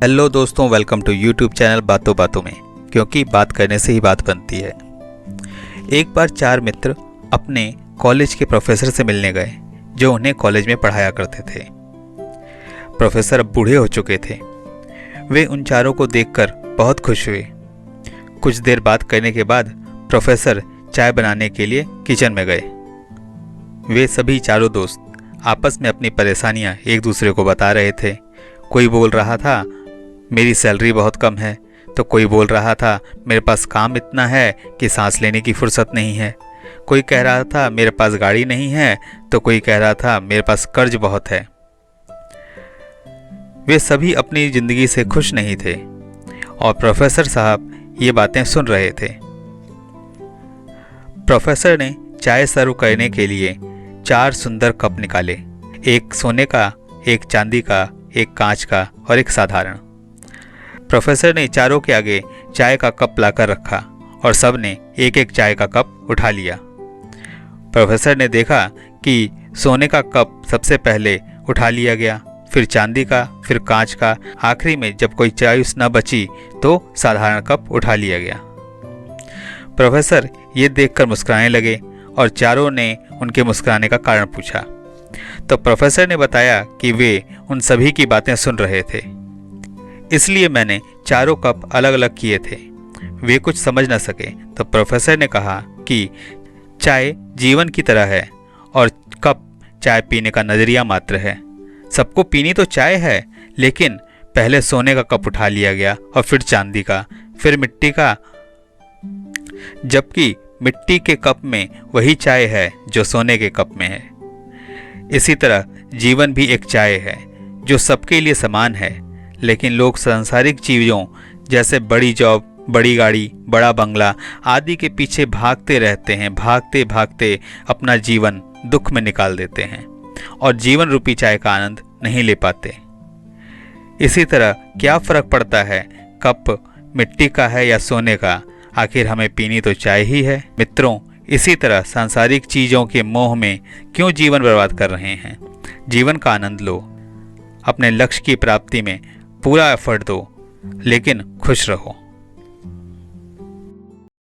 Hello दोस्तों, welcome to YouTube channel बातों बातों में, क्योंकि बात करने से ही बात बनती है। एक बार 4 मित्र अपने कॉलेज के प्रोफेसर से मिलने गए जो उन्हें कॉलेज में पढ़ाया करते थे। प्रोफेसर अब बूढ़े हो चुके थे। वे उन चारों को देखकर बहुत खुश हुए। कुछ देर बात करने के बाद प्रोफेसर चाय बनाने के लिए किचन में गए। वे सभी चारों दोस्त आपस में अपनी परेशानियां एक दूसरे को बता रहे थे। कोई बोल रहा था मेरी सैलरी बहुत कम है, तो कोई बोल रहा था मेरे पास काम इतना है कि सांस लेने की फुर्सत नहीं है। कोई कह रहा था मेरे पास गाड़ी नहीं है, तो कोई कह रहा था मेरे पास कर्ज बहुत है। वे सभी अपनी ज़िंदगी से खुश नहीं थे और प्रोफेसर साहब ये बातें सुन रहे थे। प्रोफेसर ने चाय सर्व करने के लिए 4 सुंदर कप निकाले, एक सोने का, एक चांदी का, एक कांच का और एक साधारण। प्रोफेसर ने चारों के आगे चाय का कप लाकर रखा और सब ने एक एक चाय का कप उठा लिया। प्रोफेसर ने देखा कि सोने का कप सबसे पहले उठा लिया गया, फिर चांदी का, फिर कांच का, आखिरी में जब कोई चॉइस न बची तो साधारण कप उठा लिया गया। प्रोफेसर ये देखकर मुस्कुराने लगे और चारों ने उनके मुस्कुराने का कारण पूछा। तो प्रोफेसर ने बताया कि वे उन सभी की बातें सुन रहे थे, इसलिए मैंने चारों कप अलग अलग किए थे। वे कुछ समझ न सके तो प्रोफेसर ने कहा कि चाय जीवन की तरह है और कप चाय पीने का नज़रिया मात्र है। सबको पीनी तो चाय है, लेकिन पहले सोने का कप उठा लिया गया और फिर चांदी का, फिर मिट्टी का, जबकि मिट्टी के कप में वही चाय है जो सोने के कप में है। इसी तरह जीवन भी एक चाय है जो सबके लिए समान है, लेकिन लोग सांसारिक चीज़ों जैसे बड़ी जॉब, बड़ी गाड़ी, बड़ा बंगला आदि के पीछे भागते रहते हैं। भागते भागते अपना जीवन दुख में निकाल देते हैं और जीवन रूपी चाय का आनंद नहीं ले पाते। इसी तरह क्या फ़र्क पड़ता है कप मिट्टी का है या सोने का, आखिर हमें पीनी तो चाय ही है। मित्रों, इसी तरह सांसारिक चीज़ों के मोह में क्यों जीवन बर्बाद कर रहे हैं। जीवन का आनंद लो, अपने लक्ष्य की प्राप्ति में पूरा एफर्ट दो, लेकिन खुश रहो।